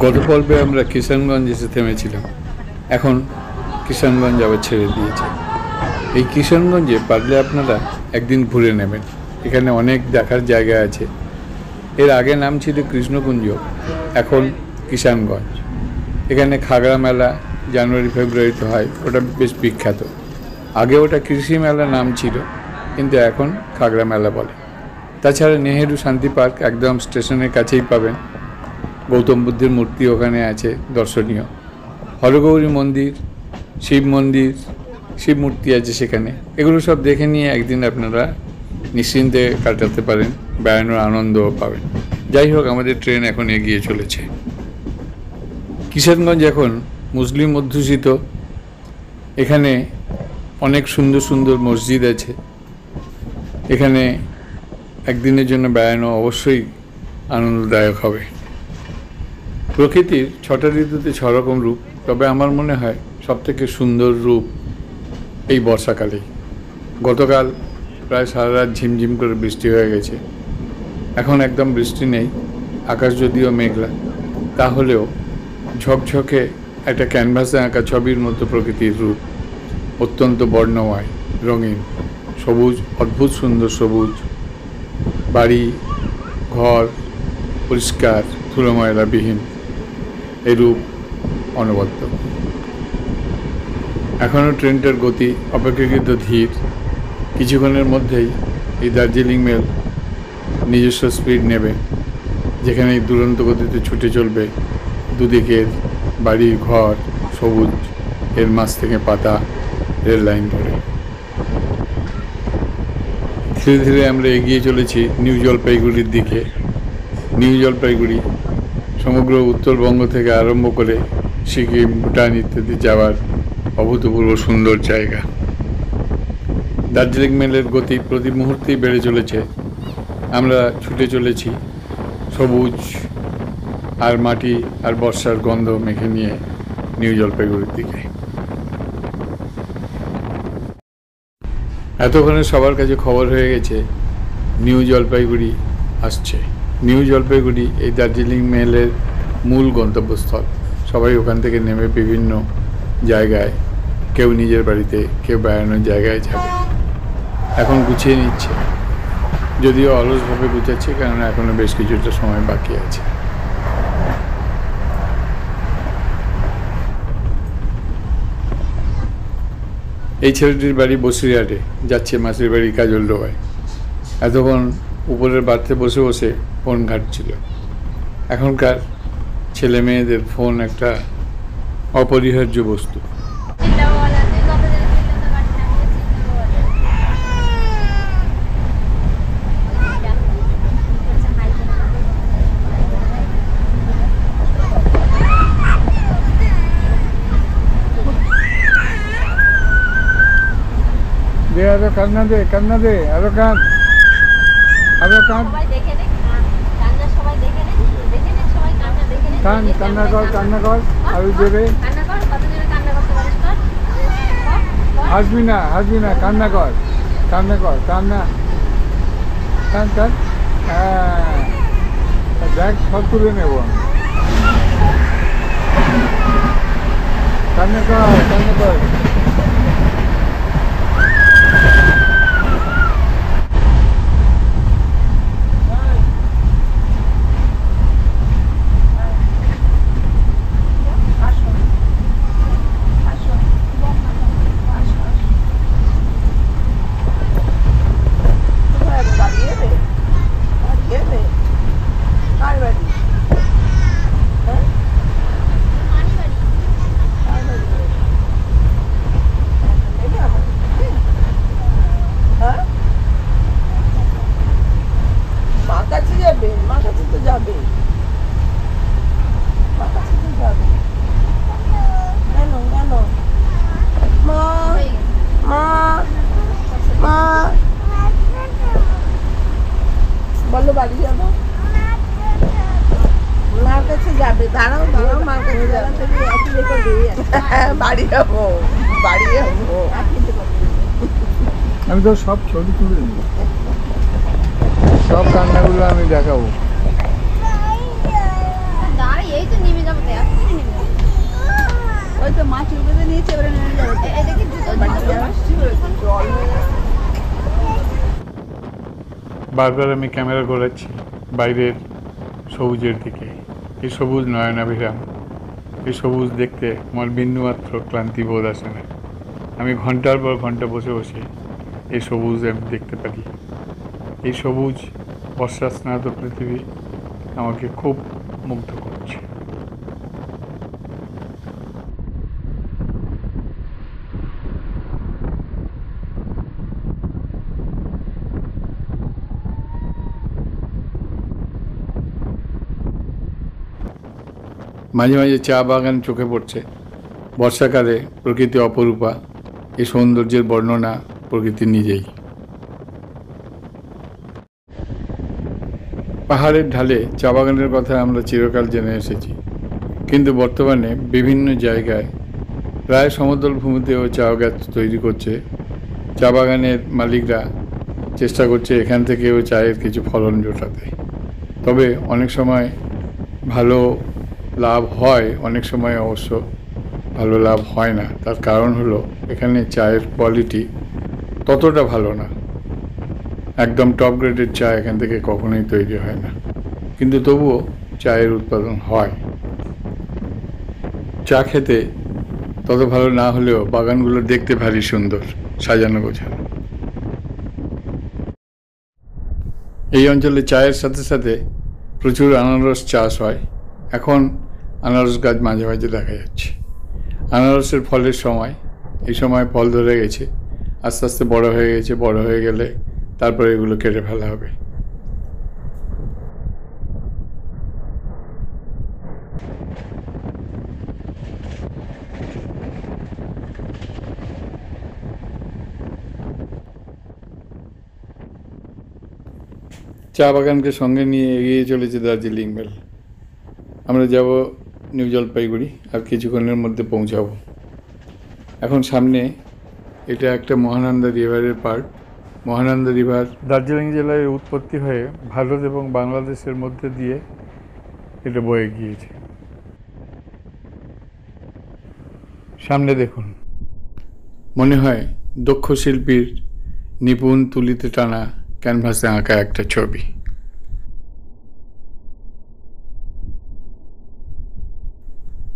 গত পর্বে আমরা কিষানগঞ্জ এসে থেমেছিলাম। এখন কিষানগঞ্জ আবার ছেড়ে দিয়েছে। এই কিষানগঞ্জে পারলে আপনারা একদিন ঘুরে নেবেন। এখানে অনেক দেখার জায়গা আছে। এর আগে নাম ছিল কৃষ্ণকুঞ্জ, এখন কিষানগঞ্জ। এখানে খাগড়া মেলা জানুয়ারি ফেব্রুয়ারিতে হয়, ওটা বেশ বিখ্যাত। আগে ওটা কৃষি মেলা নাম ছিল, কিন্তু এখন খাগড়া মেলা বলে। তাছাড়া নেহেরু শান্তি পার্ক একদম স্টেশনের কাছেই পাবেন। গৌতম বুদ্ধের মূর্তি ওখানে আছে দর্শনীয়। হরগৌরী মন্দির, শিব মন্দির, শিব মূর্তি আছে সেখানে। এগুলো সব দেখে নিয়ে একদিন আপনারা নিশ্চিন্তে কাটাতে পারেন, বেড়ানোর আনন্দও পাবেন। যাই হোক, আমাদের ট্রেন এখন এগিয়ে চলেছে। কিষানগঞ্জ এখন মুসলিম অধ্যুষিত। এখানে অনেক সুন্দর সুন্দর মসজিদ আছে। এখানে একদিনের জন্য বেড়ানো অবশ্যই আনন্দদায়ক হবে। প্রকৃতির 6টা ঋতুতে 6 রকম রূপ, তবে আমার মনে হয় সবথেকে সুন্দর রূপ এই বর্ষাকালেই। গতকাল প্রায় সারা রাত ঝিমঝিম করে বৃষ্টি হয়ে গেছে। এখন একদম বৃষ্টি নেই, আকাশ যদিও মেঘলা, তাহলেও ঝকঝকে একটা ক্যানভাসে আঁকা ছবির মতো প্রকৃতির রূপ। অত্যন্ত বর্ণময়, রঙিন, সবুজ, অদ্ভুত সুন্দর সবুজ, বাড়ি ঘর পরিষ্কার, ধুলো ময়লাবিহীন, এই রূপ অনবদ্য। এখনও ট্রেনটার গতি অপেক্ষাকৃত ধীর। কিছুক্ষণের মধ্যেই এই দার্জিলিং মেল নিজস্ব স্পিড নেবে, যেখানে দুরন্ত গতিতে ছুটে চলবে দুদিকের বাড়ি ঘর সবুজ, এর মাঝ থেকে পাতা রেল লাইন ধরে। ধীরে ধীরে আমরা এগিয়ে চলেছি নিউ জলপাইগুড়ির দিকে। নিউ জলপাইগুড়ি সমগ্র উত্তরবঙ্গ থেকে আরম্ভ করে সিকিম, ভুটান ইত্যাদি যাওয়ার অভূতপূর্ব সুন্দর জায়গা। দার্জিলিং মেলের গতি প্রতি মুহূর্তেই বেড়ে চলেছে। আমরা ছুটে চলেছি সবুজ আর মাটি আর বর্ষার গন্ধ মেখে নিয়ে নিউ জলপাইগুড়ির দিকে। এতক্ষণে সবার কাছে খবর হয়ে গেছে নিউ জলপাইগুড়ি আসছে। নিউ জলপাইগুড়ি এই দার্জিলিং মেলের মূল গন্তব্যস্থল। সবাই ওখান থেকে নেমে বিভিন্ন জায়গায়, কেউ নিজের বাড়িতে, কেউ বেড়ানোর জায়গায় যাবে। এখন গুছিয়ে নিচ্ছে, যদিও অলসভাবে গুছাচ্ছে, কারণ এখনও বেশ কিছুটা সময় বাকি আছে। এই ছেলেটির বাড়ি বসিরহাটে, যাচ্ছে মাসির বাড়ি কাজলডোবায়। এতক্ষণ উপরের বাড়িতে বসে বসে ফোন ঘাঁটছিল। এখনকার ছেলে মেয়েদের ফোন একটা অপরিহার্য বস্তু। আরো কান্না দে, কান্না দে, আরো কান, আরো কান, কান, কান্না কর, কান্না কর, আরো জোরে। হাসবি না, হাসবি না, কান্না কর, কান্না কর, কান্না, কান, কান। হ্যাঁ, দেখ সব তুলে নেব। কান্না কর, কান্না কর। আমি তো সব ছবি তুলে নেব, সব কান্নাগুলো আমি দেখাবো। বারবার আমি ক্যামেরা ঘোরাচ্ছি বাইরের সবুজের দিকে। এই সবুজ নয়নাভিরাম, এই সবুজ দেখতে আমার বিন্দুমাত্র ক্লান্তি বোধ আসে না। আমি ঘন্টার পর ঘন্টা বসে বসে এই সবুজ আমি দেখতে পারি। এই সবুজ বর্ষা স্নাত পৃথিবী আমাকে খুব মুগ্ধ করছে। মাঝে মাঝে চা বাগান চোখে পড়ছে। বর্ষাকালে প্রকৃতি অপরূপা, এই সৌন্দর্যের বর্ণনা প্রকৃতি নিজেই। পাহাড়ের ঢালে চা বাগানের কথা আমরা চিরকাল জেনে এসেছি, কিন্তু বর্তমানে বিভিন্ন জায়গায় প্রায় সমতল ভূমিতেও চা গাছ তৈরি করছে। চা বাগানের মালিকরা চেষ্টা করছে এখান থেকেও চায়ের কিছু ফলন জোটাতে। তবে অনেক সময় ভালো লাভ হয়, অনেক সময় অবশ্য ভালো লাভ হয় না। তার কারণ হলো এখানে চায়ের কোয়ালিটি ততটা ভালো না। একদম টপ গ্রেডের চা এখান থেকে কখনোই তৈরি হয় না, কিন্তু তবুও চায়ের উৎপাদন হয়। চা খেতে তত ভালো না হলেও বাগানগুলো দেখতে ভারী সুন্দর, সাজানো গোছানো। এই অঞ্চলে চায়ের সাথে সাথে প্রচুর আনারস চাষ হয়। এখন আনারস গাছ মাঝে মাঝে দেখা যাচ্ছে। আনারসের ফলের সময়, এই সময় ফল ধরে গেছে, আস্তে আস্তে বড় হয়ে গেছে। বড় হয়ে গেলে তারপরে এগুলো কেটে ফেলা হবে। চা বাগানকে সঙ্গে নিয়ে এগিয়ে চলেছে দার্জিলিং মেল। আমরা যাব নিউ জলপাইগুড়ি, আর কিছুক্ষণের মধ্যে পৌঁছাবো। এখন সামনে এটা একটা মহানন্দা রিভারের পার্ট। মহানন্দা রিভার দার্জিলিং জেলায় উৎপত্তি হয়ে ভারত এবং বাংলাদেশের মধ্যে দিয়ে এটা বয়ে গিয়েছে। সামনে দেখুন, মনে হয় দক্ষ শিল্পীর নিপুণ তুলিতে টানা ক্যানভাসে আঁকা একটা ছবি।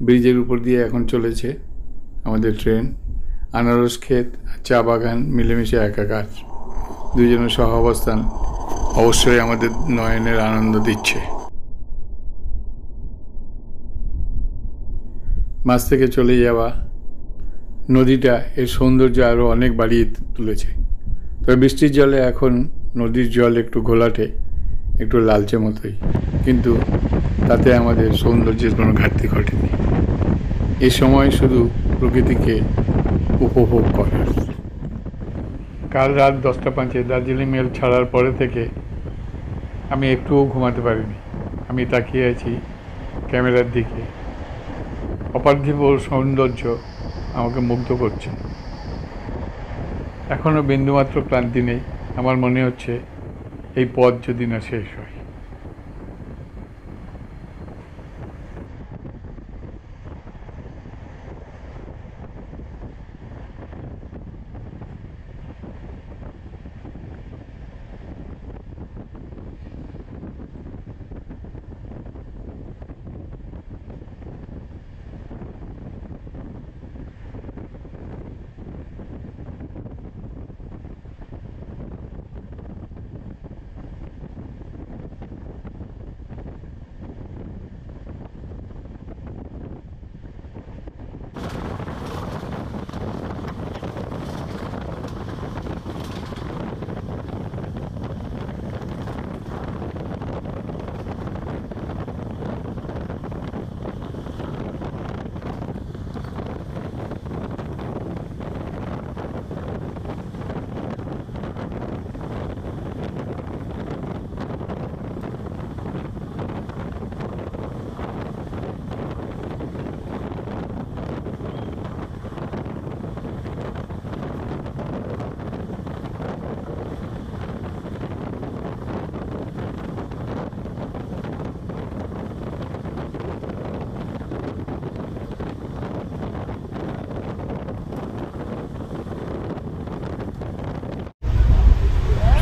ব্রিজের উপর দিয়ে এখন চলেছে আমাদের ট্রেন। আনারস ক্ষেত আর চা বাগান মিলেমিশে একাকার। দুজনের সহাবস্থান অবশ্যই আমাদের নয়নের আনন্দ দিচ্ছে। মাছ থেকে চলে যাওয়া নদীটা এর সৌন্দর্য আরও অনেক বাড়িয়ে তুলেছে। তবে বৃষ্টির জলে এখন নদীর জল একটু ঘোলাটে, একটু লালচে মতোই, কিন্তু তাতে আমাদের সৌন্দর্যের কোনো ঘাটতি ঘটেনি। এই সময় শুধু প্রকৃতিকে উপভোগ করার। কাল রাত 10টা 5 দার্জিলিং মেল ছাড়ার পরে থেকে আমি একটুও ঘুমাতে পারিনি। আমি তাকিয়ে আছি ক্যামেরার দিকে। অপার্থিব সৌন্দর্য আমাকে মুগ্ধ করছে। এখনও বিন্দুমাত্র ক্লান্তি নেই। আমার মনে হচ্ছে এই পথ যদি না শেষ হয়।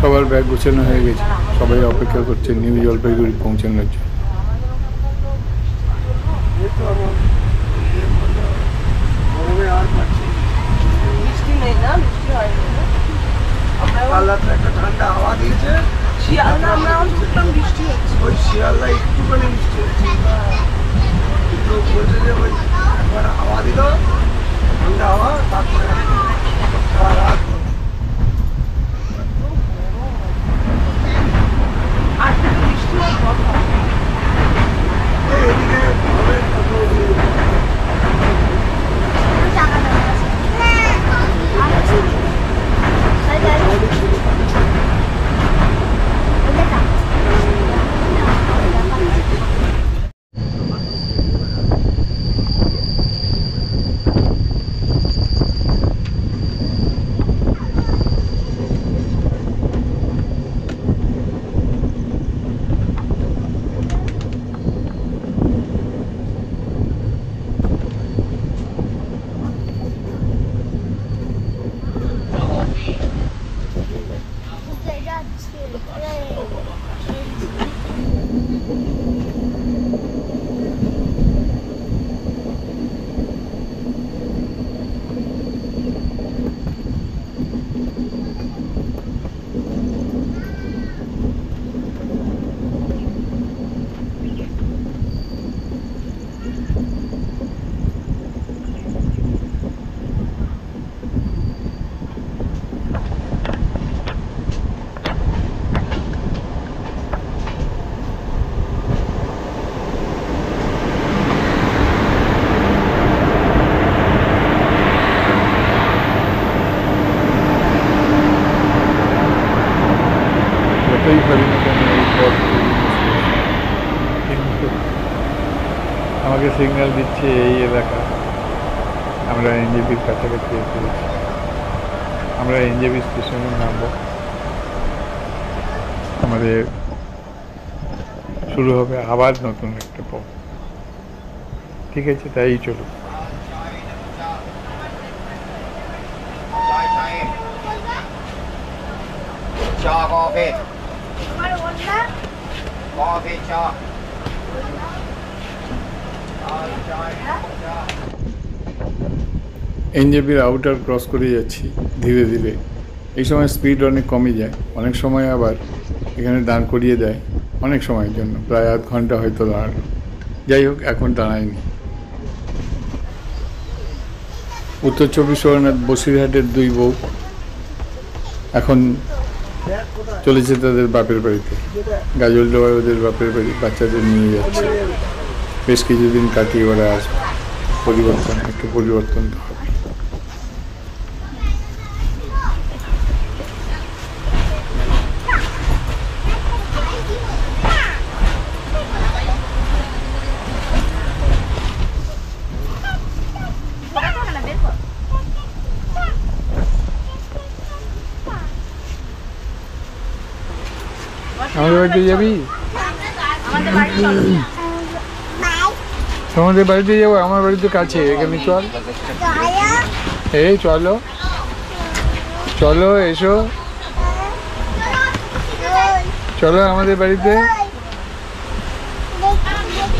সবার ব্যাগ গুছানো হয়ে গেছে, সবাই অপেক্ষা করছে নিউ জলপাইগুড়ি পৌঁছানোর জন্য। একটা ঠান্ডা হাওয়া দিয়েছে, শিয়ালদা আমরা দেখলাম বৃষ্টি হচ্ছে, ওই শিয়ালদা একটুখানি বৃষ্টি হচ্ছে, কিন্তু বলছে যে ওই একবার হাওয়া দিল ঠান্ডা হাওয়া, তারপরে সারা রাত বৃষ্টি এদিকে যতই ভাবি না কেন এই পথ কিন্তু আমাকে সিগন্যাল দিচ্ছে এই এলাকা, আমরা এনজেপির কাছাকাছি এসে গেছি। আমরা এনজেপি স্টেশনে নামব, আমাদের শুরু হবে আবার নতুন একটা পথ। ঠিক আছে, তাই চলুন। চা কফি কফি চা এনজেপির আউটার ক্রস করে যাচ্ছি ধীরে ধীরে। এই সময় স্পিড অনেক কমে যায়, অনেক সময় আবার এখানে দাঁড় করিয়ে দেয় অনেক সময়ের জন্য, প্রায় আধ ঘন্টা হয়তো দাঁড়ালো। যাই হোক, এখন দাঁড়ায়নি। উত্তর 24 পরগনার বসিরহাটের দুই বউ এখন চলেছে তাদের বাপের বাড়িতে। গাজলডোবায় ওদের বাপের বাড়ি, বাচ্চাদের নিয়ে যাচ্ছে। বেশ কিছুদিন কাটিয়ে ওরা আসবে। একটু পরিবর্তন তো হবে। আমাদের বাড়িতে যাবি? তোমাদের বাড়িতে যাবো? আমার বাড়িতে কাছে, এখানে চল। এই চলো চলো, এসো, চলো আমাদের বাড়িতে,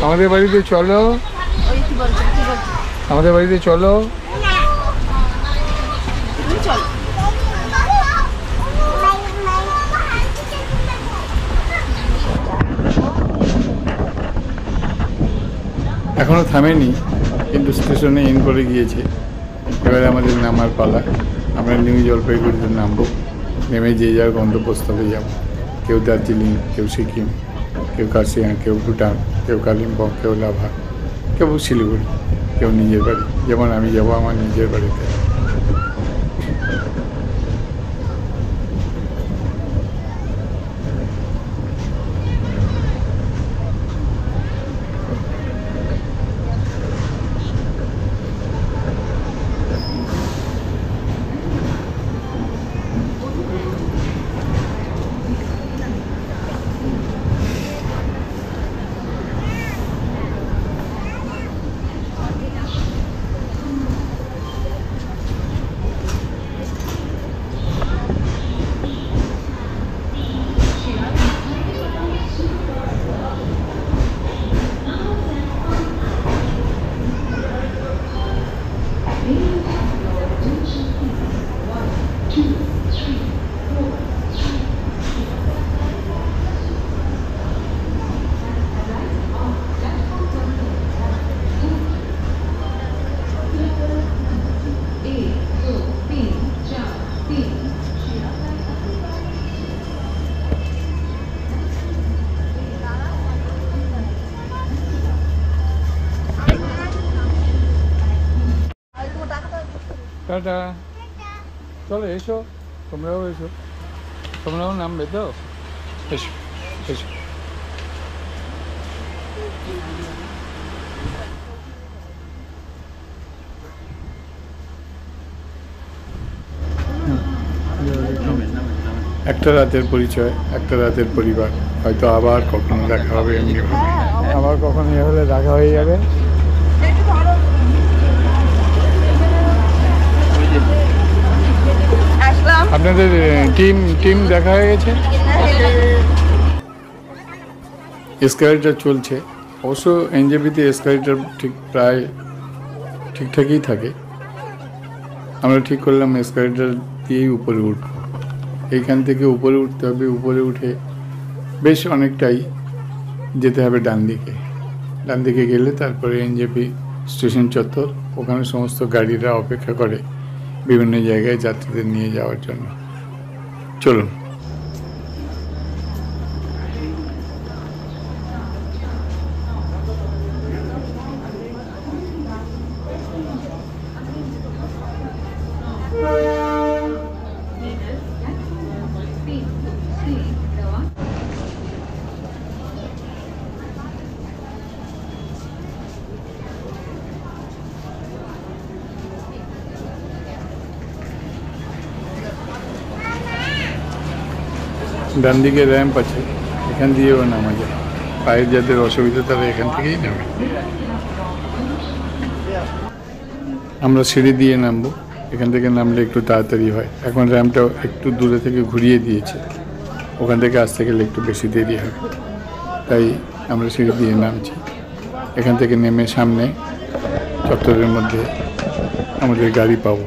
আমাদের বাড়িতে চলো, আমাদের বাড়িতে চলো। এখনও থামেনি, কিন্তু স্টেশনে ইন করে গিয়েছে। এবারে আমাদের নামার পালা। আমরা নিউ জলপাইগুড়িতে নামবো, নেমে যে যার গন্তব্যস্থলে যাব। কেউ দার্জিলিং, কেউ সিকিম, কেউ কার্শিয়াং, কেউ ভুটান, কেউ কালিম্পং, কেউ লাভা, কেউ শিলিগুড়ি, কেউ নিজের বাড়ি। যেমন আমি যাব আমার নিজের বাড়িতে। টাটা। চলো এসো, তোমরাও এসো, তোমরাও নামবে তো, এসো এসো। একটা রাতের পরিচয়, একটা রাতের পরিবার, হয়তো আবার কখনো দেখা হবে এমনি, আবার কখনো ইয়ে হলে দেখা হয়ে যাবে। আপনাদের টিম দেখা হয়ে গেছে, এসকালেটর চলছে। অবশ্য এনজেপিতে এসকালেটর ঠিক প্রায় ঠিকঠাকই থাকে। আমরা ঠিক করলাম এসকালেটর দিয়েই উপরে উঠব। এইখান থেকে উপরে উঠতে হবে, উপরে উঠে বেশ অনেকটাই যেতে হবে ডান দিকে। ডান দিকে গেলে তারপরে এনজেপি স্টেশন চত্বর, ওখানে সমস্ত গাড়িরা অপেক্ষা করে বিভিন্ন জায়গায় যাত্রীদের নিয়ে যাওয়ার জন্য। চলুন। ডান দিকে র্যাম্প আছে, এখান দিয়েও নামা যায়। পায়ের যাদের অসুবিধা তারা এখান থেকেই নামে। আমরা সিঁড়ি দিয়ে নামবো, এখান থেকে নামলে একটু তাড়াতাড়ি হয়। এখন র্যাম্পটা একটু দূরে থেকে ঘুরিয়ে দিয়েছে, ওখান থেকে আসতে গেলে একটু বেশি দেরি হবে, তাই আমরা সিঁড়ি দিয়ে নামছি। এখান থেকে নেমে সামনে চত্বরের মধ্যে আমাদের গাড়ি পাবো।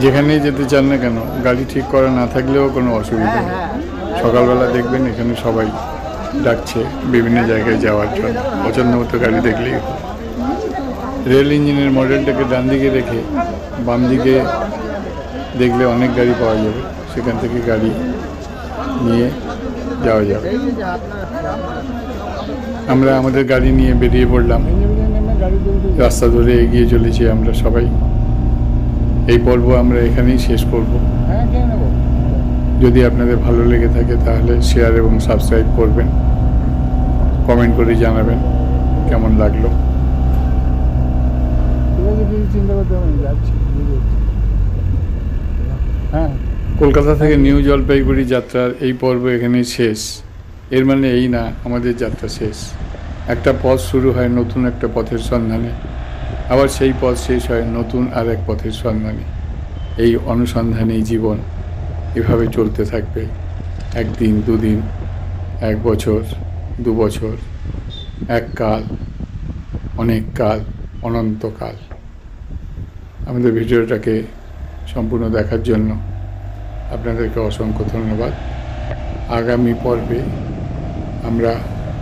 যেখানেই যেতে চান না কেন, গাড়ি ঠিক করা না থাকলেও কোনো অসুবিধা নেই। সকালবেলা দেখবেন এখানে সবাই ডাকছে বিভিন্ন জায়গায় যাওয়ার জন্য, পছন্দ মতো গাড়ি দেখলেই। রেল ইঞ্জিনের মডেলটাকে ডান দিকে রেখে বাম দিকে দেখলে অনেক গাড়ি পাওয়া যাবে, সেখান থেকে গাড়ি নিয়ে যাওয়া যাবে। আমরা আমাদের গাড়ি নিয়ে বেরিয়ে পড়লাম, রাস্তা ধরে এগিয়ে চলেছি আমরা সবাই। এই পর্ব আমরা এখানেই শেষ করব। যদি আপনাদের ভালো লেগে থাকে তাহলে শেয়ার এবং সাবস্ক্রাইব করবেন, কমেন্ট করে জানাবেন কেমন লাগলো। হ্যাঁ, কলকাতা থেকে নিউ জলপাইগুড়ি যাত্রার এই পর্ব এখানেই শেষ। এর মানে এই না আমাদের যাত্রা শেষ। একটা পথ শুরু হয় নতুন একটা পথের সন্ধানে, আবার সেই পথ শেষ হয় নতুন আর এক পথের সন্ধানে। এই অনুসন্ধানেই জীবন এভাবে চলতে থাকবে। একদিন, দুদিন, 1 বছর, 2 বছর, এক কাল, অনেক কাল, অনন্তকাল। আমাদের ভিডিওটাকে সম্পূর্ণ দেখার জন্য আপনাদেরকে অসংখ্য ধন্যবাদ। আগামী পর্বে আমরা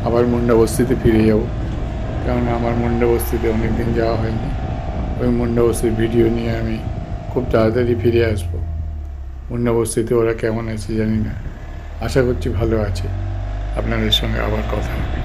আবার মুন্ডা বস্তিতে ফিরে যাব, কারণ আমার মুন্ডা বস্তিতে অনেক দিন যাওয়া হয়নি। ওই মুন্ডা বস্তির ভিডিও নিয়ে আমি খুব তাড়াতাড়ি ফিরে আসবো। মুন্ডা বস্তিতে ওরা কেমন আছে জানি না, আশা করছি ভালো আছে। আপনাদের সঙ্গে আবার কথা হবে।